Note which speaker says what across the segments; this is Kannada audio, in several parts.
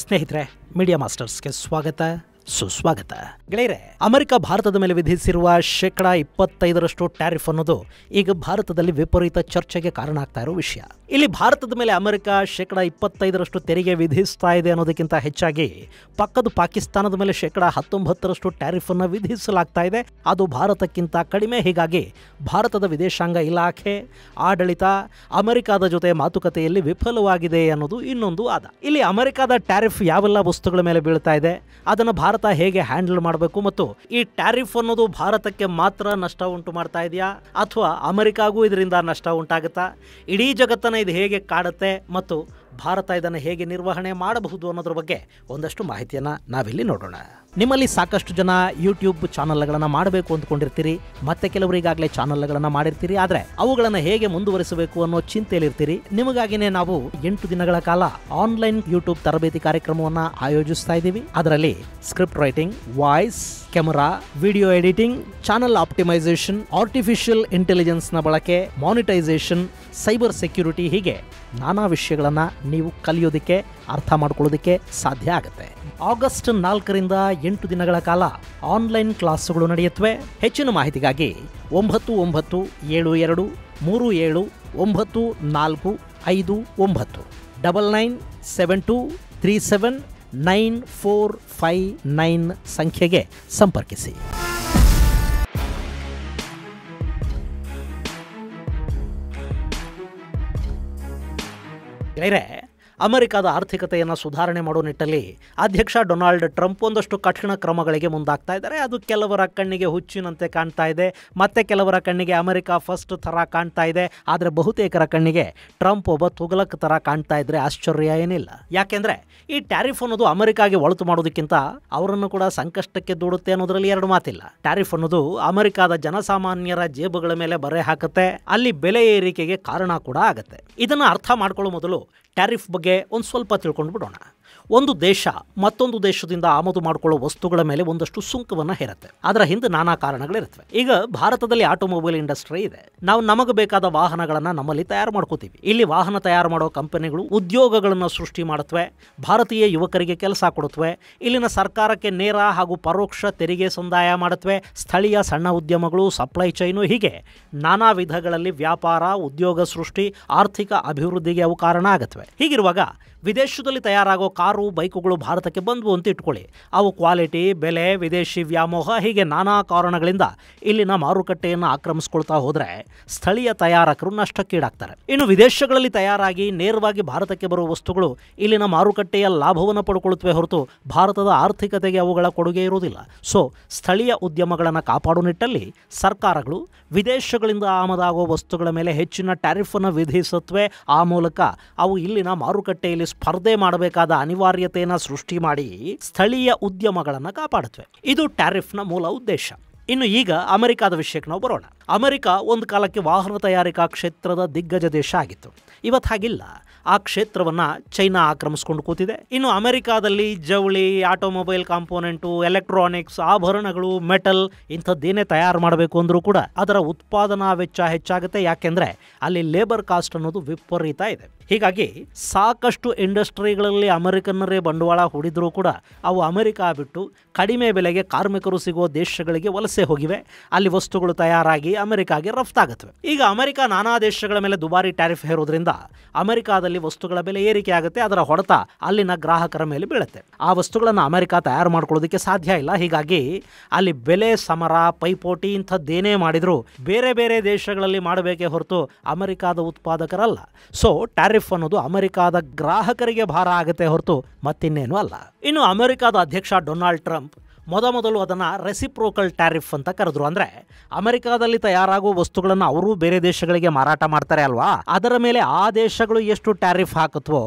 Speaker 1: ಸ್ನೇಹಿತರೆ, ಮೀಡಿಯಾ ಮಾಸ್ಟರ್ಸ್ಗೆ ಸ್ವಾಗತ ಸುಸ್ವಾಗತ. ಗೆಳೆಯರೆ, ಅಮೆರಿಕ ಭಾರತದ ಮೇಲೆ ವಿಧಿಸಿರುವ 25% ಟ್ಯಾರಿಫ್ ಅನ್ನೋದು ಈಗ ಭಾರತದಲ್ಲಿ ವಿಪರೀತ ಚರ್ಚೆಗೆ ಕಾರಣ ಆಗ್ತಾ ಇರೋ ವಿಷಯ. ಇಲ್ಲಿ ಭಾರತದ ಮೇಲೆ ಅಮೆರಿಕ 25% ತೆರಿಗೆ ವಿಧಿಸ್ತಾ ಇದೆ ಅನ್ನೋದಕ್ಕಿಂತ ಹೆಚ್ಚಾಗಿ ಪಕ್ಕದ ಪಾಕಿಸ್ತಾನದ ಮೇಲೆ 19% ಟ್ಯಾರಿಫ್ ಅನ್ನು ವಿಧಿಸಲಾಗ್ತಾ ಇದೆ. ಅದು ಭಾರತಕ್ಕಿಂತ ಕಡಿಮೆ. ಹೀಗಾಗಿ ಭಾರತದ ವಿದೇಶಾಂಗ ಇಲಾಖೆ ಆಡಳಿತ ಅಮೆರಿಕದ ಜೊತೆ ಮಾತುಕತೆಯಲ್ಲಿ ವಿಫಲವಾಗಿದೆ ಅನ್ನೋದು ಇನ್ನೊಂದು ವಾದ. ಇಲ್ಲಿ ಅಮೆರಿಕದ ಟ್ಯಾರಿಫ್ ಯಾವೆಲ್ಲ ವಸ್ತುಗಳ ಮೇಲೆ ಬೀಳ್ತಾ ಇದೆ, ಅದನ್ನು ಭಾರತ ಹೇಗೆ ಹ್ಯಾಂಡಲ್ ಮಾಡಬೇಕು ಮತ್ತು ಈ ಟ್ಯಾರಿಫ್ ಅನ್ನೋದು ಭಾರತಕ್ಕೆ ಮಾತ್ರ ನಷ್ಟ ಉಂಟು ಮಾಡ್ತಾ ಇದೆಯಾ ಅಥವಾ ಅಮೆರಿಕಾಗೂ ಇದರಿಂದ ನಷ್ಟ ಉಂಟಾಗುತ್ತಾ, ಇಡೀ ಜಗತ್ತನ್ನು ಇದು ಹೇಗೆ ಕಾಡುತ್ತೆ ಮತ್ತು ಭಾರತ ಇದನ್ನು ಹೇಗೆ ನಿರ್ವಹಣೆ ಮಾಡಬಹುದು ಅನ್ನೋದ್ರ ಬಗ್ಗೆ ಒಂದಷ್ಟು ಮಾಹಿತಿಯನ್ನು ನಾವಿಲ್ಲಿ ನೋಡೋಣ. ನಿಮ್ಮಲ್ಲಿ ಸಾಕಷ್ಟು ಜನ ಯೂಟ್ಯೂಬ್ ಚಾನಲ್ಗಳನ್ನು ಮಾಡಬೇಕು ಅಂದ್ಕೊಂಡಿರ್ತೀರಿ, ಮತ್ತೆ ಕೆಲವರು ಈಗಾಗಲೇ ಚಾನಲ್ಗಳನ್ನು ಮಾಡಿರ್ತೀರಿ. ಆದರೆ ಅವುಗಳನ್ನು ಹೇಗೆ ಮುಂದುವರಿಸಬೇಕು ಅನ್ನೋ ಚಿಂತೆಯಲ್ಲಿರ್ತೀರಿ. ನಿಮಗಾಗಿನೇ ನಾವು 8 ದಿನಗಳ ಕಾಲ ಆನ್ಲೈನ್ ಯೂಟ್ಯೂಬ್ ತರಬೇತಿ ಕಾರ್ಯಕ್ರಮವನ್ನು ಆಯೋಜಿಸ್ತಾ ಇದ್ದೀವಿ. ಅದರಲ್ಲಿ script writing, voice, camera, video editing, channel optimisation, artificial ಇಂಟೆಲಿಜೆನ್ಸ್ನ ಬಳಕೆ, ಮಾನಿಟೈಸೇಷನ್, ಸೈಬರ್ ಸೆಕ್ಯೂರಿಟಿ, ಹೀಗೆ ನಾನಾ ವಿಷಯಗಳನ್ನು ನೀವು ಕಲಿಯೋದಕ್ಕೆ, ಅರ್ಥ ಮಾಡ್ಕೊಳ್ಳೋದಕ್ಕೆ ಸಾಧ್ಯ ಆಗುತ್ತೆ. ಆಗಸ್ಟ್ 4ರಿಂದ 8 ದಿನಗಳ ಕಾಲ ಆನ್ಲೈನ್ ಕ್ಲಾಸುಗಳು ನಡೆಯುತ್ತವೆ. ಹೆಚ್ಚಿನ ಮಾಹಿತಿಗಾಗಿ 9972379459 9972379459 ಸಂಖ್ಯೆಗೆ ಸಂಪರ್ಕಿಸಿ. ಅಮೆರಿಕದ ಆರ್ಥಿಕತೆಯನ್ನು ಸುಧಾರಣೆ ಮಾಡೋ ನಿಟ್ಟಲ್ಲಿ ಅಧ್ಯಕ್ಷ ಡೊನಾಲ್ಡ್ ಟ್ರಂಪ್ ಒಂದಷ್ಟು ಕಠಿಣ ಕ್ರಮಗಳಿಗೆ ಮುಂದಾಗ್ತಾ ಇದ್ದಾರೆ. ಅದು ಕೆಲವರ ಕಣ್ಣಿಗೆ ಹುಚ್ಚಿನಂತೆ ಕಾಣ್ತಾ ಇದೆ, ಮತ್ತೆ ಕೆಲವರ ಕಣ್ಣಿಗೆ ಅಮೆರಿಕ ಫಸ್ಟ್ ಥರ ಕಾಣ್ತಾ ಇದೆ. ಆದರೆ ಬಹುತೇಕರ ಕಣ್ಣಿಗೆ ಟ್ರಂಪ್ ಒಬ್ಬ ತುಗಲಕ್ ಥರ ಕಾಣ್ತಾ ಇದ್ರೆ ಆಶ್ಚರ್ಯ ಏನಿಲ್ಲ. ಯಾಕೆಂದರೆ ಈ ಟ್ಯಾರಿಫ್ ಅನ್ನೋದು ಅಮೆರಿಕಾಗೆ ಒಳಿತು ಮಾಡೋದಕ್ಕಿಂತ ಅವರನ್ನು ಕೂಡ ಸಂಕಷ್ಟಕ್ಕೆ ದೂಡುತ್ತೆ ಅನ್ನೋದ್ರಲ್ಲಿ ಎರಡು ಮಾತಿಲ್ಲ. ಟ್ಯಾರಿಫ್ ಅನ್ನೋದು ಅಮೆರಿಕದ ಜನಸಾಮಾನ್ಯರ ಜೇಬುಗಳ ಮೇಲೆ ಬರೆ ಹಾಕುತ್ತೆ, ಅಲ್ಲಿ ಬೆಲೆ ಏರಿಕೆಗೆ ಕಾರಣ ಕೂಡ ಆಗುತ್ತೆ. ಇದನ್ನು ಅರ್ಥ ಮಾಡ್ಕೊಳ್ಳೋ ಮೊದಲು ಟ್ಯಾರಿಫ್ ಬಗ್ಗೆ ಒಂದು ಸ್ವಲ್ಪ ತಿಳ್ಕೊಂಡು ಬಿಡೋಣ. ಒಂದು ದೇಶ ಮತ್ತೊಂದು ದೇಶದಿಂದ ಆಮದು ಮಾಡಿಕೊಳ್ಳೋ ವಸ್ತುಗಳ ಮೇಲೆ ಒಂದಷ್ಟು ಸುಂಕವನ್ನು ಹೇರುತ್ತೆ. ಅದರ ಹಿಂದೆ ನಾನಾ ಕಾರಣಗಳಿರುತ್ತವೆ. ಈಗ ಭಾರತದಲ್ಲಿ ಆಟೋಮೊಬೈಲ್ ಇಂಡಸ್ಟ್ರಿ ಇದೆ. ನಾವು ನಮಗೆ ಬೇಕಾದ ವಾಹನಗಳನ್ನು ನಮ್ಮಲ್ಲಿ ತಯಾರು ಮಾಡ್ಕೋತೀವಿ. ಇಲ್ಲಿ ವಾಹನ ತಯಾರು ಮಾಡೋ ಕಂಪನಿಗಳು ಉದ್ಯೋಗಗಳನ್ನು ಸೃಷ್ಟಿ ಮಾಡುತ್ತವೆ, ಭಾರತೀಯ ಯುವಕರಿಗೆ ಕೆಲಸ ಕೊಡುತ್ತವೆ, ಇಲ್ಲಿನ ಸರ್ಕಾರಕ್ಕೆ ನೇರ ಹಾಗೂ ಪರೋಕ್ಷ ತೆರಿಗೆ ಸಂದಾಯ ಮಾಡುತ್ತವೆ, ಸ್ಥಳೀಯ ಸಣ್ಣ ಉದ್ಯಮಗಳು, ಸಪ್ಲೈ ಚೈನು, ಹೀಗೆ ನಾನಾ ವಿಧಗಳಲ್ಲಿ ವ್ಯಾಪಾರ, ಉದ್ಯೋಗ ಸೃಷ್ಟಿ, ಆರ್ಥಿಕ ಅಭಿವೃದ್ಧಿಗೆ ಅವು ಕಾರಣ ಆಗುತ್ತವೆ. ಹೀಗಿರುವಾಗ ವಿದೇಶದಲ್ಲಿ ತಯಾರಾಗೋ ಕಾರು, ಬೈಕುಗಳು ಭಾರತಕ್ಕೆ ಬಂದವು ಅಂತ ಇಟ್ಕೊಳ್ಳಿ. ಅವು ಕ್ವಾಲಿಟಿ, ಬೆಲೆ, ವಿದೇಶಿ ವ್ಯಾಮೋಹ, ಹೀಗೆ ನಾನಾ ಕಾರಣಗಳಿಂದ ಇಲ್ಲಿನ ಮಾರುಕಟ್ಟೆಯನ್ನು ಆಕ್ರಮಿಸ್ಕೊಳ್ತಾ ಹೋದರೆ ಸ್ಥಳೀಯ ತಯಾರಕರು ನಷ್ಟಕ್ಕೀಡಾಗ್ತಾರೆ. ಇನ್ನು ವಿದೇಶಗಳಲ್ಲಿ ತಯಾರಾಗಿ ನೇರವಾಗಿ ಭಾರತಕ್ಕೆ ಬರುವ ವಸ್ತುಗಳು ಇಲ್ಲಿನ ಮಾರುಕಟ್ಟೆಯ ಲಾಭವನ್ನು ಪಡ್ಕೊಳ್ಳುತ್ತವೆ ಹೊರತು ಭಾರತದ ಆರ್ಥಿಕತೆಗೆ ಅವುಗಳ ಕೊಡುಗೆ ಇರುವುದಿಲ್ಲ. ಸೊ ಸ್ಥಳೀಯ ಉದ್ಯಮಗಳನ್ನು ಕಾಪಾಡೋ ನಿಟ್ಟಲ್ಲಿ ಸರ್ಕಾರಗಳು ವಿದೇಶಗಳಿಂದ ಆಮದಾಗುವ ವಸ್ತುಗಳ ಮೇಲೆ ಹೆಚ್ಚಿನ ಟ್ಯಾರಿಫನ್ನು ವಿಧಿಸುತ್ತವೆ. ಆ ಮೂಲಕ ಅವು ಇಲ್ಲಿನ ಮಾರುಕಟ್ಟೆಯಲ್ಲಿ ಸ್ಪರ್ಧೆ ಮಾಡಬೇಕಾದ ಅನಿವಾರ್ಯತೆಯನ್ನು ಸೃಷ್ಟಿ ಮಾಡಿ ಸ್ಥಳೀಯ ಉದ್ಯಮಗಳನ್ನು ಕಾಪಾಡುತ್ತವೆ. ಇದು ಟ್ಯಾರಿಫ್ನ ಮೂಲ ಉದ್ದೇಶ. ಇನ್ನು ಈಗ ಅಮೆರಿಕದ ವಿಷಯಕ್ಕೆ ನಾವು ಬರೋಣ. ಅಮೆರಿಕ ಒಂದು ಕಾಲಕ್ಕೆ ವಾಹನ ತಯಾರಿಕಾ ಕ್ಷೇತ್ರದ ದಿಗ್ಗಜ ದೇಶ ಆಗಿತ್ತು. ಇವತ್ತು ಹಾಗಿಲ್ಲ. ಆ ಕ್ಷೇತ್ರವನ್ನು ಚೈನಾ ಆಕ್ರಮಿಸ್ಕೊಂಡು ಕೂತಿದೆ. ಇನ್ನು ಅಮೆರಿಕಾದಲ್ಲಿ ಜವಳಿ, ಆಟೋಮೊಬೈಲ್ ಕಾಂಪೋನೆಂಟು, ಎಲೆಕ್ಟ್ರಾನಿಕ್ಸ್, ಆಭರಣಗಳು, ಮೆಟಲ್ ಇಂಥದ್ದೇನೇ ತಯಾರು ಮಾಡಬೇಕು ಅಂದರೂ ಕೂಡ ಅದರ ಉತ್ಪಾದನಾ ವೆಚ್ಚ ಹೆಚ್ಚಾಗುತ್ತೆ. ಯಾಕೆಂದರೆ ಅಲ್ಲಿ ಲೇಬರ್ ಕಾಸ್ಟ್ ಅನ್ನೋದು ವಿಪರೀತ ಇದೆ. ಹೀಗಾಗಿ ಸಾಕಷ್ಟು ಇಂಡಸ್ಟ್ರಿಗಳಲ್ಲಿ ಅಮೆರಿಕನ್ನರೇ ಬಂಡವಾಳ ಹೂಡಿದ್ರೂ ಕೂಡ ಅವು ಅಮೆರಿಕ ಬಿಟ್ಟು ಕಡಿಮೆ ಬೆಲೆಗೆ ಕಾರ್ಮಿಕರು ಸಿಗೋ ದೇಶಗಳಿಗೆ ವಲಸೆ ಹೋಗಿವೆ. ಅಲ್ಲಿ ವಸ್ತುಗಳು ತಯಾರಾಗಿ ಅಮೆರಿಕಾಗೆ ರಫ್ತಾಗುತ್ತವೆ. ಈಗ ಅಮೆರಿಕ ನಾನಾ ದೇಶಗಳ ಮೇಲೆ ದುಬಾರಿ ಟ್ಯಾರಿಫ್ ಹೇರೋದ್ರಿಂದ ಅಮೆರಿಕಾದಲ್ಲಿ ವಸ್ತುಗಳ ಬೆಲೆ ಏರಿಕೆ ಆಗುತ್ತೆ. ಅದರ ಹೊಡೆತ ಅಲ್ಲಿನ ಗ್ರಾಹಕರ ಮೇಲೆ ಬೀಳುತ್ತೆ. ಆ ವಸ್ತುಗಳನ್ನು ಅಮೆರಿಕ ತಯಾರು ಮಾಡ್ಕೊಳ್ಳೋದಕ್ಕೆ ಸಾಧ್ಯ ಇಲ್ಲ. ಹೀಗಾಗಿ ಅಲ್ಲಿ ಬೆಲೆ ಸಮರ, ಪೈಪೋಟಿ ಇಂಥದ್ದೇನೇ ಮಾಡಿದರೂ ಬೇರೆ ಬೇರೆ ದೇಶಗಳಲ್ಲಿ ಮಾಡಬೇಕೇ ಹೊರತು ಅಮೆರಿಕಾದ ಉತ್ಪಾದಕರಲ್ಲ. ಸೊ ಟ್ಯಾರಿಫ್ ಅನ್ನೋದು ಅಮೆರಿಕಾದ ಗ್ರಾಹಕರಿಗೆ ಭಾರ ಆಗುತ್ತೆ ಹೊರತು ಮತ್ತಿನ್ನೇನು ಅಲ್ಲ. ಇನ್ನು ಅಮೆರಿಕಾದ ಅಧ್ಯಕ್ಷ ಡೊನಾಲ್ಡ್ ಟ್ರಂಪ್ ಮೊದಲು ಅದನ್ನು ರೆಸಿಪ್ರೋಕಲ್ ಟ್ಯಾರಿಫ್ ಅಂತ ಕರೆದ್ರು. ಅಂದರೆ ಅಮೆರಿಕಾದಲ್ಲಿ ತಯಾರಾಗುವ ವಸ್ತುಗಳನ್ನು ಅವರು ಬೇರೆ ದೇಶಗಳಿಗೆ ಮಾರಾಟ ಮಾಡ್ತಾರೆ ಅಲ್ವಾ, ಅದರ ಮೇಲೆ ಆ ದೇಶಗಳು ಎಷ್ಟು ಟ್ಯಾರಿಫ್ ಹಾಕುತ್ತವೋ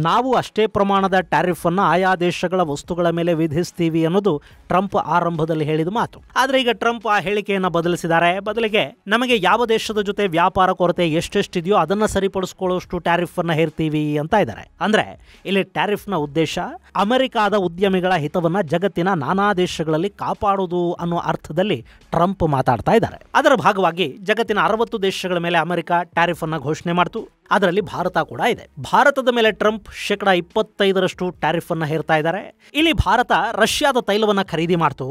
Speaker 1: ನಾವು ಅಷ್ಟೇ ಪ್ರಮಾಣದ ಟ್ಯಾರಿಫನ್ನು ಆಯಾ ದೇಶಗಳ ವಸ್ತುಗಳ ಮೇಲೆ ವಿಧಿಸ್ತೀವಿ ಅನ್ನೋದು ಟ್ರಂಪ್ ಆರಂಭದಲ್ಲಿ ಹೇಳಿದ ಮಾತು. ಆದರೆ ಈಗ ಟ್ರಂಪ್ ಆ ಹೇಳಿಕೆಯನ್ನು ಬದಲಿಸಿದ್ದಾರೆ. ಬದಲಿಗೆ ನಮಗೆ ಯಾವ ದೇಶದ ಜೊತೆ ವ್ಯಾಪಾರ ಕೊರತೆ ಎಷ್ಟೆಷ್ಟಿದೆಯೋ ಅದನ್ನು ಸರಿಪಡಿಸ್ಕೊಳ್ಳೋಷ್ಟು ಟ್ಯಾರಿಫನ್ನು ಹೇರ್ತೀವಿ ಅಂತ ಇದ್ದಾರೆ. ಅಂದರೆ ಇಲ್ಲಿ ಟ್ಯಾರಿಫ್ನ ಉದ್ದೇಶ ಅಮೆರಿಕಾದ ಉದ್ಯಮಿಗಳ ಹಿತವನ್ನು ಜಗತ್ತಿನ ನಾನಾ ದೇಶಗಳಲ್ಲಿ ಕಾಪಾಡುವುದು ಅನ್ನೋ ಅರ್ಥದಲ್ಲಿ ಟ್ರಂಪ್ ಮಾತಾಡ್ತಾ ಇದ್ದಾರೆ. ಅದರ ಭಾಗವಾಗಿ ಜಗತ್ತಿನ 60 ದೇಶಗಳ ಮೇಲೆ ಅಮೆರಿಕ ಟ್ಯಾರಿಫ್ ಅನ್ನು ಘೋಷಣೆ ಮಾಡಿತು. ಅದರಲ್ಲಿ ಭಾರತ ಕೂಡ ಇದೆ. ಭಾರತದ ಮೇಲೆ ಟ್ರಂಪ್ 25% ಟ್ಯಾರಿಫ್ ಅನ್ನು ಹೇರ್ತಾ ಇದ್ದಾರೆ. ಇಲ್ಲಿ ಭಾರತ ರಷ್ಯಾದ ತೈಲವನ್ನು ಖರೀದಿ ಮಾಡ್ತು.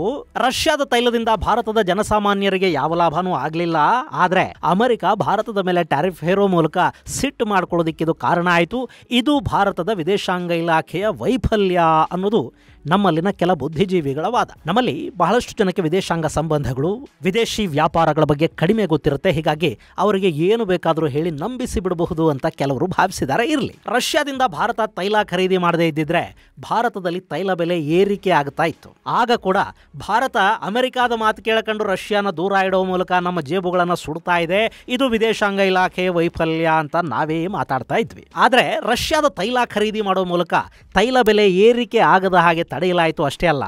Speaker 1: ರಷ್ಯಾದ ತೈಲದಿಂದ ಭಾರತದ ಜನಸಾಮಾನ್ಯರಿಗೆ ಯಾವ ಲಾಭನೂ ಆಗಲಿಲ್ಲ. ಆದರೆ ಅಮೆರಿಕ ಭಾರತದ ಮೇಲೆ ಟ್ಯಾರಿಫ್ ಹೇರೋ ಮೂಲಕ ಸಿಟ್ಟು ಮಾಡ್ಕೊಳ್ಳೋದಕ್ಕಿದು ಕಾರಣ ಆಯಿತು. ಇದು ಭಾರತದ ವಿದೇಶಾಂಗ ಇಲಾಖೆಯ ವೈಫಲ್ಯ ಅನ್ನೋದು ನಮ್ಮಲ್ಲಿನ ಕೆಲ ಬುದ್ಧಿಜೀವಿಗಳ ವಾದ. ನಮ್ಮಲ್ಲಿ ಬಹಳಷ್ಟು ಜನಕ್ಕೆ ವಿದೇಶಾಂಗ ಸಂಬಂಧಗಳು, ವಿದೇಶಿ ವ್ಯಾಪಾರಗಳ ಬಗ್ಗೆ ಕಡಿಮೆ ಗೊತ್ತಿರುತ್ತೆ. ಹೀಗಾಗಿ ಅವರಿಗೆ ಏನು ಬೇಕಾದರೂ ಹೇಳಿ ನಂಬಿಸಿ ಬಿಡಬಹುದು ಅಂತ ಕೆಲವರು ಭಾವಿಸಿದ್ದಾರೆ. ಇರಲಿ, ರಷ್ಯಾದಿಂದ ಭಾರತ ತೈಲ ಖರೀದಿ ಮಾಡದೇ ಇದ್ದಿದ್ರೆ ಭಾರತದಲ್ಲಿ ತೈಲ ಬೆಲೆ ಏರಿಕೆ ಆಗ್ತಾ ಇತ್ತು. ಆಗ ಕೂಡ ಭಾರತ ಅಮೆರಿಕಾದ ಮಾತು ಕೇಳಕೊಂಡು ರಷ್ಯಾನ ದೂರ ಇಡೋ ಮೂಲಕ ನಮ್ಮ ಜೇಬುಗಳನ್ನು ಸುಡ್ತಾ ಇದೆ. ಇದು ವಿದೇಶಾಂಗ ಇಲಾಖೆಯ ವೈಫಲ್ಯ ಅಂತ ನಾವೇ ಮಾತಾಡ್ತಾ ಇದ್ವಿ. ಆದರೆ ರಷ್ಯಾದ ತೈಲ ಖರೀದಿ ಮಾಡೋ ಮೂಲಕ ತೈಲ ಬೆಲೆ ಏರಿಕೆ ಆಗದ ಹಾಗೆ ತಡೆಯಲಾಯಿತು. ಅಷ್ಟೇ ಅಲ್ಲ,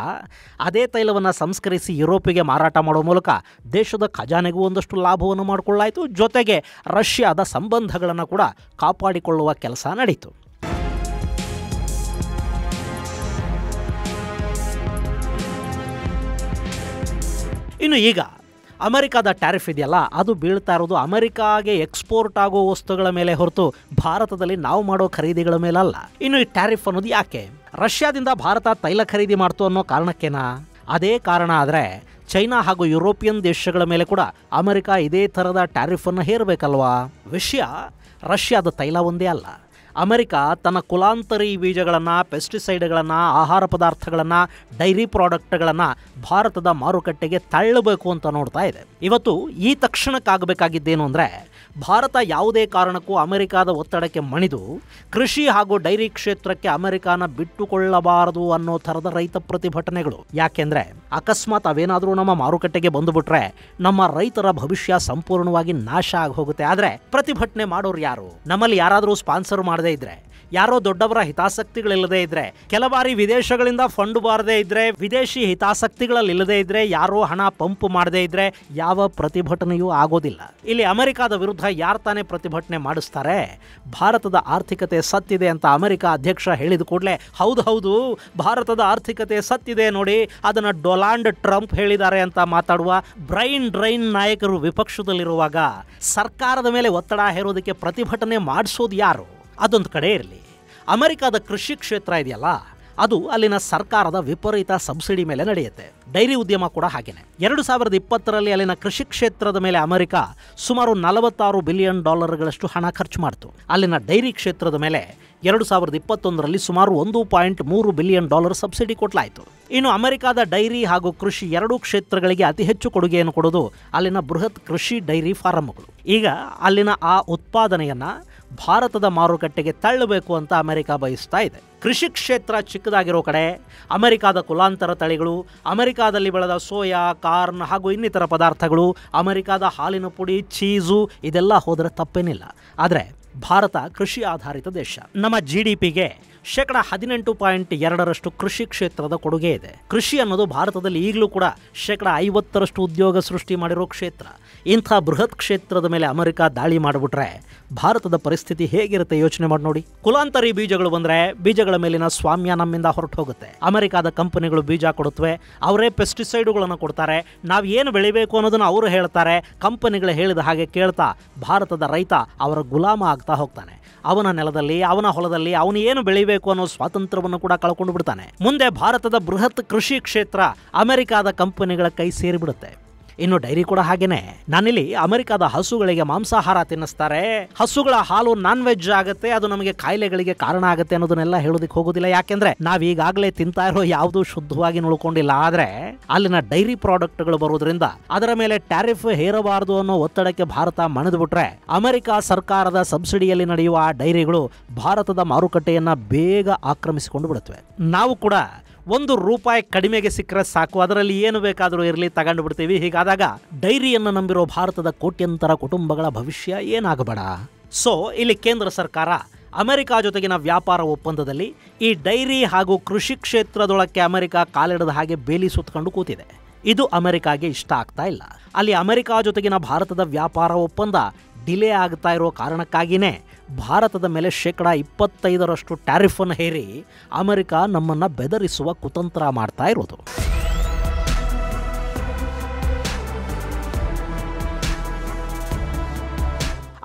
Speaker 1: ಅದೇ ತೈಲವನ್ನು ಸಂಸ್ಕರಿಸಿ ಯುರೋಪಿಗೆ ಮಾರಾಟ ಮಾಡೋ ಮೂಲಕ ದೇಶದ ಖಜಾನೆಗೂ ಒಂದಷ್ಟು ಲಾಭವನ್ನು ಮಾಡಿಕೊಳ್ಳಾಯಿತು. ಜೊತೆಗೆ ರಷ್ಯಾದ ಸಂಬಂಧಗಳನ್ನು ಕೂಡ ಕಾಪಾಡಿಕೊಳ್ಳುವ ಕೆಲಸ ನಡೀತು. ಇನ್ನು ಈಗ ಅಮೆರಿಕಾದ ಟ್ಯಾರಿಫ್ ಇದೆಯಲ್ಲ, ಅದು ಬೀಳ್ತಾ ಇರೋದು ಅಮೆರಿಕಾಗೆ ಎಕ್ಸ್ಪೋರ್ಟ್ ಆಗೋ ವಸ್ತುಗಳ ಮೇಲೆ ಹೊರತು ಭಾರತದಲ್ಲಿ ನಾವು ಮಾಡೋ ಖರೀದಿಗಳ ಮೇಲಲ್ಲ. ಇನ್ನು ಈ ಟ್ಯಾರಿಫ್ ಅನ್ನೋದು ಯಾಕೆ? ರಷ್ಯಾದಿಂದ ಭಾರತ ತೈಲ ಖರೀದಿ ಮಾಡ್ತು ಅನ್ನೋ ಕಾರಣಕ್ಕೇನಾ? ಅದೇ ಕಾರಣ ಆದರೆ ಚೈನಾ ಹಾಗೂ ಯುರೋಪಿಯನ್ ದೇಶಗಳ ಮೇಲೆ ಕೂಡ ಅಮೆರಿಕ ಇದೇ ಥರದ ಟ್ಯಾರಿಫನ್ನು ಹೇರಬೇಕಲ್ವಾ? ವಿಷಯ ರಷ್ಯಾದ ತೈಲ ಒಂದೇ ಅಲ್ಲ. ಅಮೆರಿಕ ತನ್ನ ಕುಲಾಂತರಿ ಬೀಜಗಳನ್ನು, ಪೆಸ್ಟಿಸೈಡ್ಗಳನ್ನು, ಆಹಾರ ಪದಾರ್ಥಗಳನ್ನು, ಡೈರಿ ಪ್ರಾಡಕ್ಟ್ಗಳನ್ನು ಭಾರತದ ಮಾರುಕಟ್ಟೆಗೆ ತಳ್ಳಬೇಕು ಅಂತ ನೋಡ್ತಾ ಇದೆ. ಇವತ್ತು ಈ ತಕ್ಷಣಕ್ಕಾಗಬೇಕಾಗಿದ್ದೇನು ಅಂದರೆ, ಭಾರತ ಯಾವುದೇ ಕಾರಣಕ್ಕೂ ಅಮೆರಿಕಾದ ಒತ್ತಡಕ್ಕೆ ಮಣಿದು ಕೃಷಿ ಹಾಗೂ ಡೈರಿ ಕ್ಷೇತ್ರಕ್ಕೆ ಅಮೆರಿಕಾನ ಬಿಟ್ಟುಕೊಳ್ಳಬಾರದು ಅನ್ನೋ ಥರದ ರೈತ ಪ್ರತಿಭಟನೆಗಳು. ಯಾಕೆಂದರೆ ಅಕಸ್ಮಾತ್ ಅವೇನಾದರೂ ನಮ್ಮ ಮಾರುಕಟ್ಟೆಗೆ ಬಂದುಬಿಟ್ರೆ ನಮ್ಮ ರೈತರ ಭವಿಷ್ಯ ಸಂಪೂರ್ಣವಾಗಿ ನಾಶ ಆಗಿ ಹೋಗುತ್ತೆ. ಆದರೆ ಪ್ರತಿಭಟನೆ ಮಾಡೋರು ಯಾರು? ನಮ್ಮಲ್ಲಿ ಯಾರಾದರೂ ಸ್ಪಾನ್ಸರ್ ಮಾಡದೇ ಇದ್ರೆ, ಯಾರೋ ದೊಡ್ಡವರ ಹಿತಾಸಕ್ತಿಗಳಿಲ್ಲದೆ ಇದ್ರೆ, ಕೆಲ ಬಾರಿ ವಿದೇಶಗಳಿಂದ ಫಂಡ್ ಬಾರದೇ ಇದ್ರೆ, ವಿದೇಶಿ ಹಿತಾಸಕ್ತಿಗಳಲ್ಲಿ ಇಲ್ಲದೇ ಇದ್ರೆ, ಯಾರೋ ಹಣ ಪಂಪ್ ಮಾಡದೇ ಇದ್ರೆ ಯಾವ ಪ್ರತಿಭಟನೆಯೂ ಆಗೋದಿಲ್ಲ. ಇಲ್ಲಿ ಅಮೆರಿಕಾದ ವಿರುದ್ಧ ಯಾರು ತಾನೇ ಪ್ರತಿಭಟನೆ ಮಾಡಿಸ್ತಾರೆ? ಭಾರತದ ಆರ್ಥಿಕತೆ ಸತ್ತಿದೆ ಅಂತ ಅಮೆರಿಕ ಅಧ್ಯಕ್ಷ ಹೇಳಿದ ಕೂಡಲೇ ಹೌದು ಭಾರತದ ಆರ್ಥಿಕತೆ ಸತ್ತಿದೆ ನೋಡಿ, ಅದನ್ನು ಡೊನಾಲ್ಡ್ ಟ್ರಂಪ್ ಹೇಳಿದ್ದಾರೆ ಅಂತ ಮಾತಾಡುವ ಬ್ರೈನ್ ಡ್ರೈನ್ ನಾಯಕರು ವಿಪಕ್ಷದಲ್ಲಿರುವಾಗ ಸರ್ಕಾರದ ಮೇಲೆ ಒತ್ತಡ ಹೇರೋದಕ್ಕೆ ಪ್ರತಿಭಟನೆ ಮಾಡಿಸೋದು ಯಾರು? ಅದೊಂದು ಕಡೆ ಇರಲಿ, ಅಮೆರಿಕಾದ ಕೃಷಿ ಕ್ಷೇತ್ರ ಇದೆಯಲ್ಲ, ಅದು ಅಲ್ಲಿನ ಸರ್ಕಾರದ ವಿಪರೀತ ಸಬ್ಸಿಡಿ ಮೇಲೆ ನಡೆಯುತ್ತೆ. ಡೈರಿ ಉದ್ಯಮ ಕೂಡ ಹಾಗೇನೆ. 2020ರಲ್ಲಿ ಅಲ್ಲಿನ ಕೃಷಿ ಕ್ಷೇತ್ರದ ಮೇಲೆ ಅಮೆರಿಕ ಸುಮಾರು $46 ಬಿಲಿಯನ್ ಹಣ ಖರ್ಚು ಮಾಡಿತು. ಅಲ್ಲಿನ ಡೈರಿ ಕ್ಷೇತ್ರದ ಮೇಲೆ 2021ರಲ್ಲಿ ಸುಮಾರು $1.3 ಬಿಲಿಯನ್ ಸಬ್ಸಿಡಿ ಕೊಡಲಾಯಿತು. ಇನ್ನು ಅಮೆರಿಕಾದ ಡೈರಿ ಹಾಗೂ ಕೃಷಿ ಎರಡೂ ಕ್ಷೇತ್ರಗಳಿಗೆ ಅತಿ ಹೆಚ್ಚು ಕೊಡುಗೆಯನ್ನು ಕೊಡೋದು ಅಲ್ಲಿನ ಬೃಹತ್ ಕೃಷಿ ಡೈರಿ ಫಾರಂಗಳು. ಈಗ ಅಲ್ಲಿನ ಆ ಉತ್ಪಾದನೆಯನ್ನು ಭಾರತದ ಮಾರುಕಟ್ಟೆಗೆ ತಳ್ಳಬೇಕು ಅಂತ ಅಮೆರಿಕ ಬಯಸ್ತಾ ಇದೆ. ಕೃಷಿ ಕ್ಷೇತ್ರ ಚಿಕ್ಕದಾಗಿರೋ ಕಡೆ ಅಮೆರಿಕಾದ ಕುಲಾಂತರ ತಳಿಗಳು, ಅಮೆರಿಕಾದಲ್ಲಿ ಬೆಳೆದ ಸೋಯಾ, ಕಾರ್ನ್ ಹಾಗೂ ಇನ್ನಿತರ ಪದಾರ್ಥಗಳು, ಅಮೆರಿಕಾದ ಹಾಲಿನ ಪುಡಿ, ಚೀಸು ಇದೆಲ್ಲ ಹೋದರೆ ತಪ್ಪೇನಿಲ್ಲ. ಆದರೆ ಭಾರತ ಕೃಷಿ ಆಧಾರಿತ ದೇಶ. ನಮ್ಮ GDPಗೆ 18.2% ಕೃಷಿ ಕ್ಷೇತ್ರದ ಕೊಡುಗೆ ಇದೆ. ಕೃಷಿ ಅನ್ನೋದು ಭಾರತದಲ್ಲಿ ಈಗಲೂ ಕೂಡ 50% ಉದ್ಯೋಗ ಸೃಷ್ಟಿ ಮಾಡಿರೋ ಕ್ಷೇತ್ರ. ಇಂಥ ಬೃಹತ್ ಕ್ಷೇತ್ರದ ಮೇಲೆ ಅಮೆರಿಕ ದಾಳಿ ಮಾಡಿಬಿಟ್ರೆ ಭಾರತದ ಪರಿಸ್ಥಿತಿ ಹೇಗಿರುತ್ತೆ ಯೋಚನೆ ಮಾಡಿ ನೋಡಿ. ಕುಲಾಂತರಿ ಬೀಜಗಳು ಬಂದರೆ ಬೀಜಗಳ ಮೇಲಿನ ಸ್ವಾಮ್ಯ ನಮ್ಮಿಂದ ಹೊರಟು ಹೋಗುತ್ತೆ. ಅಮೆರಿಕಾದ ಕಂಪನಿಗಳು ಬೀಜ ಕೊಡುತ್ತವೆ, ಅವರೇ ಪೆಸ್ಟಿಸೈಡುಗಳನ್ನು ಕೊಡ್ತಾರೆ, ನಾವು ಏನು ಬೆಳಿಬೇಕು ಅನ್ನೋದನ್ನು ಅವರು ಹೇಳ್ತಾರೆ. ಕಂಪನಿಗಳು ಹೇಳಿದ ಹಾಗೆ ಕೇಳ್ತಾ ಭಾರತದ ರೈತ ಅವರ ಗುಲಾಮ ಆಗ್ತಾ ಹೋಗ್ತಾನೆ. ಅವನ ನೆಲದಲ್ಲಿ, ಅವನ ಹೊಲದಲ್ಲಿ ಅವನು ಏನು ಬೆಳಿಬೇಕು ಅನ್ನೋ ಸ್ವಾತಂತ್ರ್ಯವನ್ನು ಕೂಡ ಕಳ್ಕೊಂಡು ಬಿಡ್ತಾನೆ. ಮುಂದೆ ಭಾರತದ ಬೃಹತ್ ಕೃಷಿ ಕ್ಷೇತ್ರ ಅಮೆರಿಕಾದ ಕಂಪನಿಗಳ ಕೈ ಸೇರಿಬಿಡುತ್ತೆ. ಇನ್ನು ಡೈರಿ ಕೂಡ ಹಾಗೇನೆ. ನಾನಿಲ್ಲಿ ಅಮೆರಿಕಾದ ಹಸುಗಳಿಗೆ ಮಾಂಸಾಹಾರ ತಿನ್ನಿಸ್ತಾರೆ, ಹಸುಗಳ ಹಾಲು ನಾನ್ ವೆಜ್ ಆಗುತ್ತೆ, ಅದು ನಮಗೆ ಕಾಯಿಲೆಗಳಿಗೆ ಕಾರಣ ಆಗುತ್ತೆ ಅನ್ನೋದನ್ನೆಲ್ಲ ಹೇಳೋದಕ್ಕೆ ಹೋಗೋದಿಲ್ಲ. ಯಾಕೆಂದ್ರೆ ನಾವು ಈಗಾಗಲೇ ತಿಂತಾ ಇರೋ ಯಾವುದು ಶುದ್ಧವಾಗಿ ನೋಡ್ಕೊಂಡಿಲ್ಲ. ಆದ್ರೆ ಅಲ್ಲಿನ ಡೈರಿ ಪ್ರಾಡಕ್ಟ್ಗಳು ಬರೋದ್ರಿಂದ ಅದರ ಮೇಲೆ ಟ್ಯಾರಿಫ್ ಹೇರಬಾರದು ಅನ್ನೋ ಒತ್ತಡಕ್ಕೆ ಭಾರತ ಮಣಿದು ಬಿಟ್ರೆ ಅಮೆರಿಕ ಸರ್ಕಾರದ ಸಬ್ಸಿಡಿಯಲ್ಲಿ ನಡೆಯುವ ಆ ಡೈರಿಗಳು ಭಾರತದ ಮಾರುಕಟ್ಟೆಯನ್ನ ಬೇಗ ಆಕ್ರಮಿಸಿಕೊಂಡು ಬಿಡುತ್ತವೆ. ನಾವು ಕೂಡ $1 ಕಡಿಮೆಗೆ ಸಿಕ್ಕರೆ ಸಾಕು, ಅದರಲ್ಲಿ ಏನು ಬೇಕಾದರೂ ಇರಲಿ ತಗೊಂಡು ಬಿಡ್ತೀವಿ. ಹೀಗಾದಾಗ ಡೈರಿಯನ್ನು ನಂಬಿರೋ ಭಾರತದ ಕೋಟ್ಯಂತರ ಕುಟುಂಬಗಳ ಭವಿಷ್ಯ ಏನಾಗಬೇಡ. ಸೊ ಇಲ್ಲಿ ಕೇಂದ್ರ ಸರ್ಕಾರ ಅಮೆರಿಕ ಜೊತೆಗಿನ ವ್ಯಾಪಾರ ಒಪ್ಪಂದದಲ್ಲಿ ಈ ಡೈರಿ ಹಾಗೂ ಕೃಷಿ ಕ್ಷೇತ್ರದೊಳಕ್ಕೆ ಅಮೆರಿಕ ಕಾಲಿಡದ ಹಾಗೆ ಬೇಲಿ ಸುತ್ತಕೊಂಡು ಕೂತಿದೆ. ಇದು ಅಮೆರಿಕಾಗೆ ಇಷ್ಟ ಆಗ್ತಾ ಇಲ್ಲ. ಅಲ್ಲಿ ಅಮೆರಿಕ ಜೊತೆಗಿನ ಭಾರತದ ವ್ಯಾಪಾರ ಒಪ್ಪಂದ ಡಿಲೇ ಆಗ್ತಾ ಇರೋ ಕಾರಣಕ್ಕಾಗಿಯೇ ಭಾರತದ ಮೇಲೆ 25% ಟ್ಯಾರಿಫನ್ನು ಹೇರಿ ಅಮೆರಿಕ ನಮ್ಮನ್ನು ಬೆದರಿಸುವ ಕುತಂತ್ರ ಮಾಡ್ತಾ ಇರೋದು.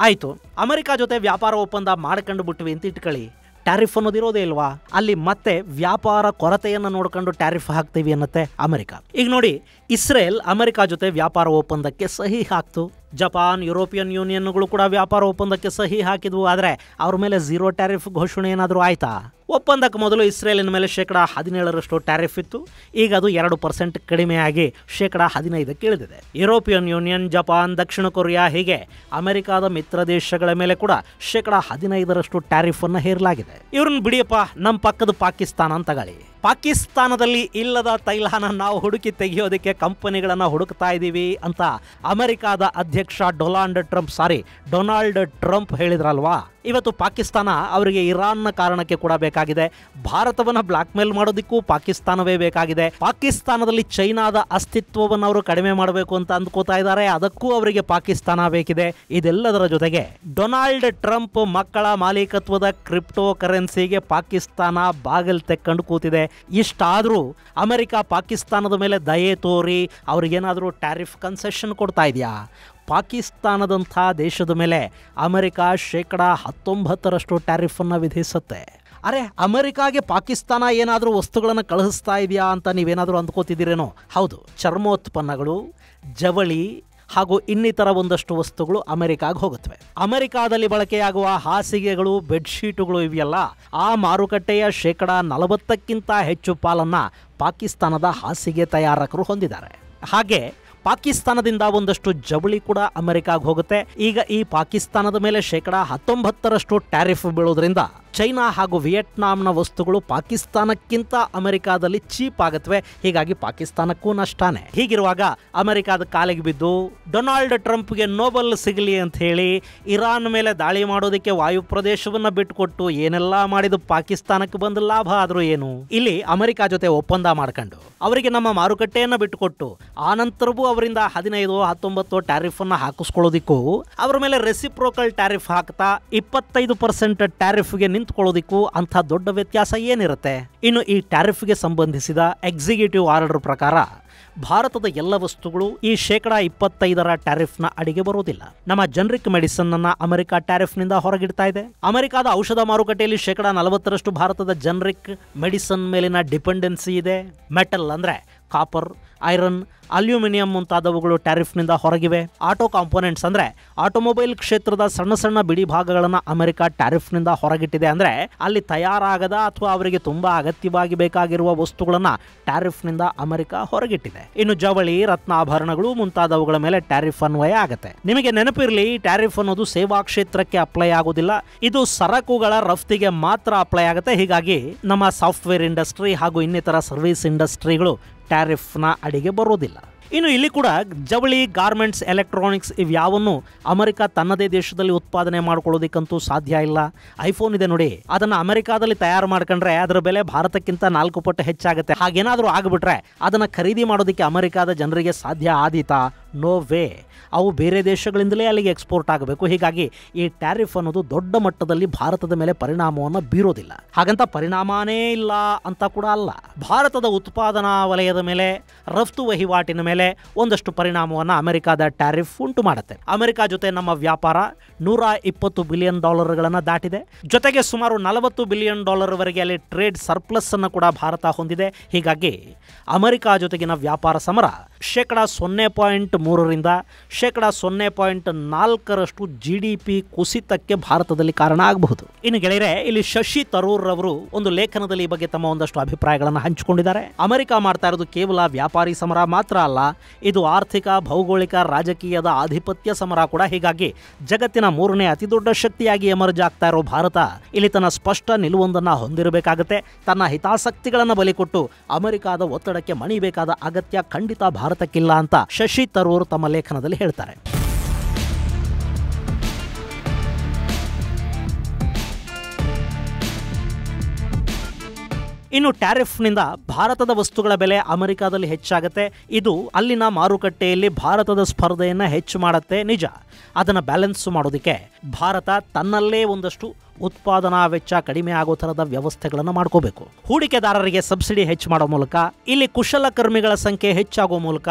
Speaker 1: ಆಯಿತು, ಅಮೆರಿಕ ಜೊತೆ ವ್ಯಾಪಾರ ಒಪ್ಪಂದ ಮಾಡ್ಕೊಂಡು ಬಿಟ್ವಿ ಅಂತ ಇಟ್ಕೊಳ್ಳಿ, ಟ್ಯಾರಿಫ್ ಅನ್ನೋದಿರೋದೇ ಇಲ್ವಾ? ಅಲ್ಲಿ ಮತ್ತೆ ವ್ಯಾಪಾರ ಕೊರತೆಯನ್ನು ನೋಡ್ಕೊಂಡು ಟ್ಯಾರಿಫ್ ಹಾಕ್ತೀವಿ ಅನ್ನತ್ತೆ ಅಮೆರಿಕ. ಈಗ ನೋಡಿ, ಇಸ್ರೇಲ್ ಅಮೆರಿಕ ಜೊತೆ ವ್ಯಾಪಾರ ಒಪ್ಪಂದಕ್ಕೆ ಸಹಿ ಹಾಕ್ತು. ಜಪಾನ್, ಯುರೋಪಿಯನ್ ಯೂನಿಯನ್ಗಳು ಕೂಡ ವ್ಯಾಪಾರ ಒಪ್ಪಂದಕ್ಕೆ ಸಹಿ ಹಾಕಿದ್ವು. ಆದರೆ ಅವ್ರ ಮೇಲೆ ಝೀರೋ ಟ್ಯಾರಿಫ್ ಘೋಷಣೆ ಏನಾದರೂ ಆಯ್ತಾ? ಒಪ್ಪಂದಕ್ಕೆ ಮೊದಲು ಇಸ್ರೇಲಿನ ಮೇಲೆ 17% ಟ್ಯಾರಿಫ್ ಇತ್ತು. ಈಗ ಅದು 2% ಕಡಿಮೆಯಾಗಿ 15% ಇಳಿದಿದೆ. ಯುರೋಪಿಯನ್ ಯೂನಿಯನ್, ಜಪಾನ್, ದಕ್ಷಿಣ ಕೊರಿಯಾ ಹೀಗೆ ಅಮೆರಿಕಾದ ಮಿತ್ರ ದೇಶಗಳ ಮೇಲೆ ಕೂಡ 15% ಟ್ಯಾರಿಫ್ ಅನ್ನು ಹೇರಲಾಗಿದೆ. ಇವ್ರನ್ನ ಬಿಡಿಯಪ್ಪ, ನಮ್ಮ ಪಕ್ಕದ ಪಾಕಿಸ್ತಾನ ಅಂತ ತಗೊಳ್ಳಿ. ಪಾಕಿಸ್ತಾನದಲ್ಲಿ ಇಲ್ಲದ ತೈಲನ ನಾವು ಹುಡುಕಿ ತೆಗೆಯೋದಕ್ಕೆ ಕಂಪನಿಗಳನ್ನು ಹುಡುಕ್ತಾ ಇದ್ದೀವಿ ಅಂತ ಅಮೆರಿಕಾದ ಅಧ್ಯಕ್ಷ ಡೊನಾಲ್ಡ್ ಟ್ರಂಪ್ ಹೇಳಿದ್ರಲ್ವಾ. ಇವತ್ತು ಪಾಕಿಸ್ತಾನ ಅವರಿಗೆ ಇರಾನ್ನ ಕಾರಣಕ್ಕೆ ಕೂಡ ಬೇಕಾಗಿದೆ. ಭಾರತವನ್ನು ಬ್ಲಾಕ್ ಮೇಲ್ ಮಾಡೋದಕ್ಕೂ ಪಾಕಿಸ್ತಾನವೇ ಬೇಕಾಗಿದೆ. ಪಾಕಿಸ್ತಾನದಲ್ಲಿ ಚೈನಾದ ಅಸ್ತಿತ್ವವನ್ನು ಅವರು ಕಡಿಮೆ ಮಾಡಬೇಕು ಅಂತ ಅಂದ್ಕೋತಾ ಇದ್ದಾರೆ. ಅದಕ್ಕೂ ಅವರಿಗೆ ಪಾಕಿಸ್ತಾನ ಬೇಕಿದೆ. ಇದೆಲ್ಲದರ ಜೊತೆಗೆ ಡೊನಾಲ್ಡ್ ಟ್ರಂಪ್ ಮಕ್ಕಳ ಮಾಲೀಕತ್ವದ ಕ್ರಿಪ್ಟೋ ಕರೆನ್ಸಿಗೆ ಪಾಕಿಸ್ತಾನ ಬಾಗಿಲು ತೆಕ್ಕೊಂಡು ಕೂತಿದೆ. ಇಷ್ಟಾದರೂ ಅಮೆರಿಕ ಪಾಕಿಸ್ತಾನದ ಮೇಲೆ ದಯೆ ತೋರಿ ಅವ್ರಿಗೇನಾದರೂ ಟ್ಯಾರಿಫ್ ಕನ್ಸೆಷನ್ ಕೊಡ್ತಾ ಇದೆಯಾ? ಪಾಕಿಸ್ತಾನದಂಥ ದೇಶದ ಮೇಲೆ ಅಮೆರಿಕ 19% ಟ್ಯಾರಿಫನ್ನು ವಿಧಿಸುತ್ತೆ. ಅರೆ, ಅಮೆರಿಕಾಗೆ ಪಾಕಿಸ್ತಾನ ಏನಾದರೂ ವಸ್ತುಗಳನ್ನು ಕಳಿಸ್ತಾ ಇದೆಯಾ ಅಂತ ನೀವೇನಾದರೂ ಅಂದ್ಕೋತಿದ್ದೀರೇನೋ? ಹೌದು, ಚರ್ಮೋತ್ಪನ್ನಗಳು, ಜವಳಿ ಹಾಗೂ ಇನ್ನಿತರ ಒಂದಷ್ಟು ವಸ್ತುಗಳು ಅಮೆರಿಕಾಗೆ ಹೋಗುತ್ತವೆ. ಅಮೆರಿಕಾದಲ್ಲಿ ಬಳಕೆಯಾಗುವ ಹಾಸಿಗೆಗಳು, ಬೆಡ್ಶೀಟುಗಳು ಇವೆಯಲ್ಲ, ಆ ಮಾರುಕಟ್ಟೆಯ 40%ಕ್ಕಿಂತ ಹೆಚ್ಚು ಪಾಲನ್ನು ಪಾಕಿಸ್ತಾನದ ಹಾಸಿಗೆ ತಯಾರಕರು ಹೊಂದಿದ್ದಾರೆ. ಹಾಗೆ ಪಾಕಿಸ್ತಾನದಿಂದ ಒಂದಷ್ಟು ಜವಳಿ ಕೂಡ ಅಮೆರಿಕಾಗೆ ಹೋಗುತ್ತೆ. ಈಗ ಈ ಪಾಕಿಸ್ತಾನದ ಮೇಲೆ 19% ಟ್ಯಾರಿಫ್ ಬೀಳೋದ್ರಿಂದ ಚೈನಾ ಹಾಗೂ ವಿಯೆಟ್ನಾಂನ ವಸ್ತುಗಳು ಪಾಕಿಸ್ತಾನಕ್ಕಿಂತ ಅಮೆರಿಕಾದಲ್ಲಿ ಚೀಪ್ ಆಗುತ್ತವೆ. ಹೀಗಾಗಿ ಪಾಕಿಸ್ತಾನಕ್ಕೂ ನಷ್ಟನೇ. ಹೀಗಿರುವಾಗ ಅಮೆರಿಕಾದ ಕಾಲಿಗೆ ಬಿದ್ದು ಡೊನಾಲ್ಡ್ ಟ್ರಂಪ್ಗೆ ನೋಬೆಲ್ ಸಿಗಲಿ ಅಂತ ಹೇಳಿ ಇರಾನ್ ಮೇಲೆ ದಾಳಿ ಮಾಡೋದಕ್ಕೆ ವಾಯು ಪ್ರದೇಶವನ್ನು ಬಿಟ್ಟುಕೊಟ್ಟು ಏನೆಲ್ಲ ಮಾಡಿದ ಪಾಕಿಸ್ತಾನಕ್ಕೆ ಬಂದ ಲಾಭ ಆದರೂ ಏನು? ಇಲ್ಲಿ ಅಮೆರಿಕ ಜೊತೆ ಒಪ್ಪಂದ ಮಾಡ್ಕೊಂಡು ಅವರಿಗೆ ನಮ್ಮ ಮಾರುಕಟ್ಟೆಯನ್ನು ಬಿಟ್ಟುಕೊಟ್ಟು ಆನಂತರವೂ ಅವರಿಂದ 15-19 ಟ್ಯಾರಿಫ್ ಅನ್ನು ಹಾಕಿಸ್ಕೊಳ್ಳೋದಿಕ್ಕೂ ಅವರ ಮೇಲೆ ರೆಸಿಪ್ರೋಕಲ್ ಟ್ಯಾರಿಫ್ ಹಾಕ್ತಾ 25% ಟ್ಯಾರಿಫ್ಗೆ ನಿಂತ್ಕೊಳ್ಳೋದಿಕ್ಕೂ ಅಂಥ ದೊಡ್ಡ ವ್ಯತ್ಯಾಸ ಏನಿರುತ್ತೆ? ಇನ್ನು ಈ ಟ್ಯಾರಿಫ್ಗೆ ಸಂಬಂಧಿಸಿದ ಎಕ್ಸಿಕ್ಯೂಟಿವ್ ಆರ್ಡರ್ ಪ್ರಕಾರ ಭಾರತದ ಎಲ್ಲ ವಸ್ತುಗಳು ಈ 25% ಟ್ಯಾರಿಫ್ನ ಅಡಿಗೆ ಬರೋದಿಲ್ಲ. ನಮ್ಮ ಜನರಿಕ್ ಮೆಡಿಸನ್ ಅನ್ನ ಅಮೆರಿಕ ಟ್ಯಾರಿಫ್ನಿಂದ ಹೊರಗಿಡ್ತಾ ಇದೆ. ಅಮೆರಿಕದ ಔಷಧ ಮಾರುಕಟ್ಟೆಯಲ್ಲಿ 40% ಭಾರತದ ಜನರಿಕ್ ಮೆಡಿಸನ್ ಮೇಲಿನ ಡಿಪೆಂಡೆನ್ಸಿ ಇದೆ. ಮೆಟಲ್ ಅಂದ್ರೆ ಕಾಪರ್, ಐರನ್, ಅಲ್ಯೂಮಿನಿಯಂ ಮುಂತಾದವುಗಳು ಟ್ಯಾರಿಫ್ನಿಂದ ಹೊರಗಿವೆ. ಆಟೋ ಕಾಂಪೋನೆಂಟ್ಸ್ ಅಂದರೆ ಆಟೋಮೊಬೈಲ್ ಕ್ಷೇತ್ರದ ಸಣ್ಣ ಸಣ್ಣ ಬಿಡಿ ಭಾಗಗಳನ್ನು ಅಮೆರಿಕ ಟ್ಯಾರಿಫ್ನಿಂದ ಹೊರಗಿಟ್ಟಿದೆ. ಅಂದರೆ ಅಲ್ಲಿ ತಯಾರಾಗದ ಅಥವಾ ಅವರಿಗೆ ತುಂಬ ಅಗತ್ಯವಾಗಿ ಬೇಕಾಗಿರುವ ವಸ್ತುಗಳನ್ನು ಟ್ಯಾರಿಫ್ನಿಂದ ಅಮೆರಿಕ ಹೊರಗಿಟ್ಟಿದೆ. ಇನ್ನು ಜವಳಿ, ರತ್ನಾಭರಣಗಳು ಮುಂತಾದವುಗಳ ಮೇಲೆ ಟ್ಯಾರಿಫ್ ಅನ್ವಯ ಆಗುತ್ತೆ. ನಿಮಗೆ ನೆನಪಿರಲಿ, ಟ್ಯಾರಿಫ್ ಅನ್ನೋದು ಸೇವಾ ಕ್ಷೇತ್ರಕ್ಕೆ ಅಪ್ಲೈ ಆಗೋದಿಲ್ಲ, ಇದು ಸರಕುಗಳ ರಫ್ತಿಗೆ ಮಾತ್ರ ಅಪ್ಲೈ ಆಗುತ್ತೆ. ಹೀಗಾಗಿ ನಮ್ಮ ಸಾಫ್ಟ್ವೇರ್ ಇಂಡಸ್ಟ್ರಿ ಹಾಗೂ ಇನ್ನಿತರ ಸರ್ವಿಸ್ ಇಂಡಸ್ಟ್ರಿಗಳು ಟ್ಯಾರಿಫ್ನ ಅಡಿಗೆ ಬರೋದಿಲ್ಲ. ಇನ್ನು ಇಲ್ಲಿ ಕೂಡ ಜವಳಿ, ಗಾರ್ಮೆಂಟ್ಸ್, ಎಲೆಕ್ಟ್ರಾನಿಕ್ಸ್ ಇವ್ಯಾವನ್ನು ಅಮೆರಿಕ ತನ್ನದೇ ದೇಶದಲ್ಲಿ ಉತ್ಪಾದನೆ ಮಾಡ್ಕೊಳ್ಳೋದಕ್ಕಂತೂ ಸಾಧ್ಯ ಇಲ್ಲ. ಐಫೋನ್ ಇದೆ ನೋಡಿ, ಅದನ್ನು ಅಮೆರಿಕಾದಲ್ಲಿ ತಯಾರು ಮಾಡ್ಕೊಂಡ್ರೆ ಅದರ ಬೆಲೆ ಭಾರತಕ್ಕಿಂತ 4 ಪಟ್ಟು ಹೆಚ್ಚಾಗುತ್ತೆ. ಹಾಗೇನಾದರೂ ಆಗಿಬಿಟ್ರೆ ಅದನ್ನು ಖರೀದಿ ಮಾಡೋದಕ್ಕೆ ಅಮೆರಿಕಾದ ಜನರಿಗೆ ಸಾಧ್ಯ ಆದೀತಾ? No way. ಅವು ಬೇರೆ ದೇಶಗಳಿಂದಲೇ ಅಲ್ಲಿಗೆ ಎಕ್ಸ್ಪೋರ್ಟ್ ಆಗಬೇಕು. ಹೀಗಾಗಿ ಈ ಟ್ಯಾರಿಫ್ ಅನ್ನೋದು ದೊಡ್ಡ ಮಟ್ಟದಲ್ಲಿ ಭಾರತದ ಮೇಲೆ ಪರಿಣಾಮವನ್ನು ಬೀರೋದಿಲ್ಲ. ಹಾಗಂತ ಪರಿಣಾಮನೇ ಇಲ್ಲ ಅಂತ ಕೂಡ ಅಲ್ಲ. ಭಾರತದ ಉತ್ಪಾದನಾ ವಲಯದ ಮೇಲೆ, ರಫ್ತು ವಹಿವಾಟಿನ ಮೇಲೆ ಒಂದಷ್ಟು ಪರಿಣಾಮವನ್ನು ಅಮೆರಿಕಾದ ಟ್ಯಾರಿಫ್ ಉಂಟು ಮಾಡುತ್ತೆ. ಅಮೆರಿಕ ಜೊತೆ ನಮ್ಮ ವ್ಯಾಪಾರ $120 ಬಿಲಿಯನ್ ದಾಟಿದೆ. ಜೊತೆಗೆ ಸುಮಾರು $40 ಬಿಲಿಯನ್ ವರೆಗೆ ಅಲ್ಲಿ ಟ್ರೇಡ್ ಸರ್ಪ್ಲಸ್ ಅನ್ನು ಕೂಡ ಭಾರತ ಹೊಂದಿದೆ. ಹೀಗಾಗಿ ಅಮೆರಿಕ ಜೊತೆಗಿನ ವ್ಯಾಪಾರ ಸಮರ 0.3ರಿಂದ 0.4ರಷ್ಟು GDP ಕುಸಿತಕ್ಕೆ ಭಾರತದಲ್ಲಿ ಕಾರಣ ಆಗಬಹುದು. ಇನ್ನು ಗೆಳೆಯರೆ, ಇಲ್ಲಿ ಶಶಿ ತರೂರ್ ಅವರು ಒಂದು ಲೇಖನದಲ್ಲಿ ಈ ಬಗ್ಗೆ ತಮ್ಮ ಒಂದಷ್ಟು ಅಭಿಪ್ರಾಯಗಳನ್ನು ಹಂಚಿಕೊಂಡಿದ್ದಾರೆ. ಅಮೆರಿಕ ಮಾಡ್ತಾ ಇರೋದು ಕೇವಲ ವ್ಯಾಪಾರಿ ಸಮರ ಮಾತ್ರ ಅಲ್ಲ, ಇದು ಆರ್ಥಿಕ, ಭೌಗೋಳಿಕ, ರಾಜಕೀಯದ ಆಧಿಪತ್ಯ ಸಮರ ಕೂಡ. ಹೀಗಾಗಿ ಜಗತ್ತಿನ 3ನೇ ಅತಿ ದೊಡ್ಡ ಶಕ್ತಿಯಾಗಿ ಎಮರ್ಜ್ ಆಗ್ತಾ ಇರೋ ಭಾರತ ಇಲ್ಲಿ ತನ್ನ ಸ್ಪಷ್ಟ ನಿಲುವೊಂದನ್ನು ಹೊಂದಿರಬೇಕಾಗುತ್ತೆ. ತನ್ನ ಹಿತಾಸಕ್ತಿಗಳನ್ನು ಬಲಿಕೊಟ್ಟು ಅಮೆರಿಕಾದ ಒತ್ತಡಕ್ಕೆ ಮಣಿಬೇಕಾದ ಅಗತ್ಯ ಖಂಡಿತ ಭಾರತಕ್ಕಿಲ್ಲ ಅಂತ ಶಶಿ ತರೂರ್ ತಮ್ಮ ಲೇಖನದಲ್ಲಿ ಹೇಳ್ತಾರೆ. ಇನ್ನು ಟ್ಯಾರಿಫ್ನಿಂದ ಭಾರತದ ವಸ್ತುಗಳ ಬೆಲೆ ಅಮೆರಿಕಾದಲ್ಲಿ ಹೆಚ್ಚಾಗುತ್ತೆ. ಇದು ಅಲ್ಲಿನ ಮಾರುಕಟ್ಟೆಯಲ್ಲಿ ಭಾರತದ ಸ್ಪರ್ಧೆಯನ್ನು ಹೆಚ್ಚು ಮಾಡುತ್ತೆ, ನಿಜ. ಅದನ್ನು ಬ್ಯಾಲೆನ್ಸ್ ಮಾಡೋದಕ್ಕೆ ಭಾರತ ತನ್ನಲ್ಲೇ ಒಂದಷ್ಟು ಉತ್ಪಾದನಾ ವೆಚ್ಚ ಕಡಿಮೆ ಆಗೋ ಥರದ ವ್ಯವಸ್ಥೆಗಳನ್ನು ಮಾಡ್ಕೋಬೇಕು. ಹೂಡಿಕೆದಾರರಿಗೆ ಸಬ್ಸಿಡಿ ಹೆಚ್ಚು ಮಾಡೋ ಮೂಲಕ, ಇಲ್ಲಿ ಕುಶಲಕರ್ಮಿಗಳ ಸಂಖ್ಯೆ ಹೆಚ್ಚಾಗೋ ಮೂಲಕ,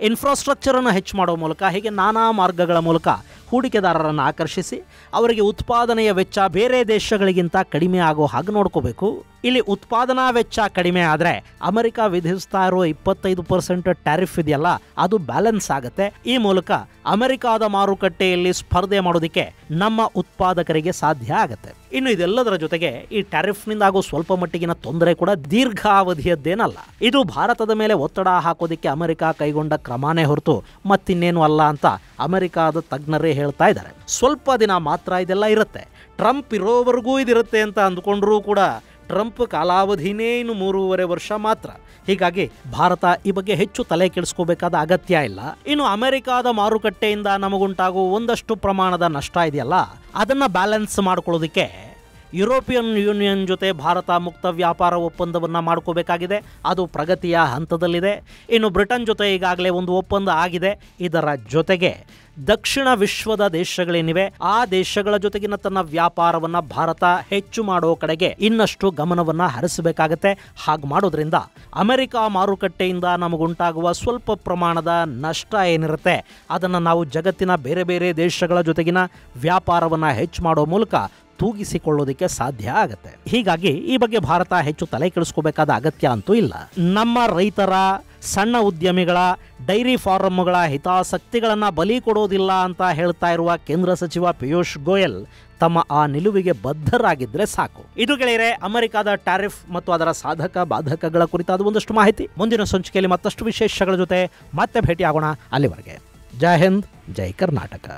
Speaker 1: ಇನ್ಫ್ರಾಸ್ಟ್ರಕ್ಚರ್ ಅನ್ನು ಹೆಚ್ಚು ಮಾಡೋ ಮೂಲಕ, ಹೀಗೆ ನಾನಾ ಮಾರ್ಗಗಳ ಮೂಲಕ ಹೂಡಿಕೆದಾರರನ್ನು ಆಕರ್ಷಿಸಿ ಅವರಿಗೆ ಉತ್ಪಾದನೆಯ ವೆಚ್ಚ ಬೇರೆ ದೇಶಗಳಿಗಿಂತ ಕಡಿಮೆ ಆಗೋ ಹಾಗೆ ನೋಡ್ಕೋಬೇಕು. ಇಲ್ಲಿ ಉತ್ಪಾದನಾ ವೆಚ್ಚ ಕಡಿಮೆ ಆದರೆ ಅಮೆರಿಕ ವಿಧಿಸ್ತಾ ಇರೋ 25% ಟ್ಯಾರಿಫ್ ಇದೆಯಲ್ಲ, ಅದು ಬ್ಯಾಲೆನ್ಸ್ ಆಗುತ್ತೆ. ಈ ಮೂಲಕ ಅಮೆರಿಕಾದ ಮಾರುಕಟ್ಟೆಯಲ್ಲಿ ಸ್ಪರ್ಧೆ ಮಾಡೋದಕ್ಕೆ ನಮ್ಮ ಉತ್ಪಾದಕರಿಗೆ ಸಾಧ್ಯ ಆಗುತ್ತೆ. ಇನ್ನು ಇದೆಲ್ಲದರ ಜೊತೆಗೆ ಈ ಟ್ಯಾರಿಫ್ನಿಂದ ಆಗೋ ಸ್ವಲ್ಪ ಮಟ್ಟಿಗಿನ ತೊಂದರೆ ಕೂಡ ದೀರ್ಘಾವಧಿಯದ್ದೇನಲ್ಲ. ಇದು ಭಾರತದ ಮೇಲೆ ಒತ್ತಡ ಹಾಕೋದಕ್ಕೆ ಅಮೆರಿಕ ಕೈಗೊಂಡ ಕ್ರಮನೇ ಹೊರತು ಮತ್ತಿನ್ನೇನು ಅಲ್ಲ ಅಂತ ಅಮೆರಿಕಾದ ತಜ್ಞರೇ ಹೇಳ್ತಾ ಇದ್ದಾರೆ. ಸ್ವಲ್ಪ ದಿನ ಮಾತ್ರ ಇದೆಲ್ಲ ಇರುತ್ತೆ. ಟ್ರಂಪ್ ಇರೋವರೆಗೂ ಇದಿರುತ್ತೆ ಅಂತ ಅಂದ್ಕೊಂಡ್ರೂ ಕೂಡ ಟ್ರಂಪ್ ಕಾಲಾವಧಿನೇ ಇನ್ನು 3.5 ವರ್ಷ ಮಾತ್ರ. ಹೀಗಾಗಿ ಭಾರತ ಈ ಬಗ್ಗೆ ಹೆಚ್ಚು ತಲೆ ಕೆಡಿಸ್ಕೋಬೇಕಾದ ಅಗತ್ಯ ಇಲ್ಲ. ಇನ್ನು ಅಮೆರಿಕಾದ ಮಾರುಕಟ್ಟೆಯಿಂದ ನಮಗುಂಟಾಗುವ ಒಂದಷ್ಟು ಪ್ರಮಾಣದ ನಷ್ಟ ಇದೆಯಲ್ಲ, ಅದನ್ನು ಬ್ಯಾಲೆನ್ಸ್ ಮಾಡ್ಕೊಳ್ಳೋದಕ್ಕೆ ಯುರೋಪಿಯನ್ ಯೂನಿಯನ್ ಜೊತೆ ಭಾರತ ಮುಕ್ತ ವ್ಯಾಪಾರ ಒಪ್ಪಂದವನ್ನು ಮಾಡ್ಕೋಬೇಕಾಗಿದೆ. ಅದು ಪ್ರಗತಿಯ ಹಂತದಲ್ಲಿದೆ. ಇನ್ನು ಬ್ರಿಟನ್ ಜೊತೆ ಈಗಾಗಲೇ ಒಂದು ಒಪ್ಪಂದ ಆಗಿದೆ. ಇದರ ಜೊತೆಗೆ ದಕ್ಷಿಣ ವಿಶ್ವದ ದೇಶಗಳೇನಿವೆ ಆ ದೇಶಗಳ ಜೊತೆಗಿನ ತನ್ನ ವ್ಯಾಪಾರವನ್ನು ಭಾರತ ಹೆಚ್ಚು ಮಾಡೋ ಕಡೆಗೆ ಇನ್ನಷ್ಟು ಗಮನವನ್ನು ಹರಿಸಬೇಕಾಗತ್ತೆ. ಹಾಗೆ ಮಾಡೋದ್ರಿಂದ ಅಮೆರಿಕ ಮಾರುಕಟ್ಟೆಯಿಂದ ನಮಗುಂಟಾಗುವ ಸ್ವಲ್ಪ ಪ್ರಮಾಣದ ನಷ್ಟ ಏನಿರುತ್ತೆ ಅದನ್ನು ನಾವು ಜಗತ್ತಿನ ಬೇರೆ ಬೇರೆ ದೇಶಗಳ ಜೊತೆಗಿನ ವ್ಯಾಪಾರವನ್ನು ಹೆಚ್ಚು ಮಾಡೋ ಮೂಲಕ ತೂಗಿಸಿಕೊಳ್ಳೋದಕ್ಕೆ ಸಾಧ್ಯ ಆಗುತ್ತೆ. ಹೀಗಾಗಿ ಈ ಬಗ್ಗೆ ಭಾರತ ಹೆಚ್ಚು ತಲೆ ಕೆಡಿಸ್ಕೋಬೇಕಾದ ಅಗತ್ಯ ಅಂತೂ ಇಲ್ಲ. ನಮ್ಮ ರೈತರ, ಸಣ್ಣ ಉದ್ಯಮಿಗಳ, ಡೈರಿ ಫಾರಂಗಳ ಹಿತಾಸಕ್ತಿಗಳನ್ನು ಬಲಿ ಕೊಡೋದಿಲ್ಲ ಅಂತ ಹೇಳ್ತಾ ಇರುವ ಕೇಂದ್ರ ಸಚಿವ ಪಿಯೂಷ್ ಗೋಯಲ್ ತಮ್ಮ ಆ ನಿಲುವಿಗೆ ಬದ್ಧರಾಗಿದ್ರೆ ಸಾಕು. ಇದು ಗೆಳೆಯರೆ ಅಮೆರಿಕದ ಟ್ಯಾರಿಫ್ ಮತ್ತು ಅದರ ಸಾಧಕ ಬಾಧಕಗಳ ಕುರಿತಾದ ಒಂದಷ್ಟು ಮಾಹಿತಿ. ಮುಂದಿನ ಸಂಚಿಕೆಯಲ್ಲಿ ಮತ್ತಷ್ಟು ವಿಶೇಷಗಳ ಜೊತೆ ಮತ್ತೆ ಭೇಟಿಯಾಗೋಣ. ಅಲ್ಲಿವರೆಗೆ ಜೈ ಹಿಂದ್, ಜೈ ಕರ್ನಾಟಕ.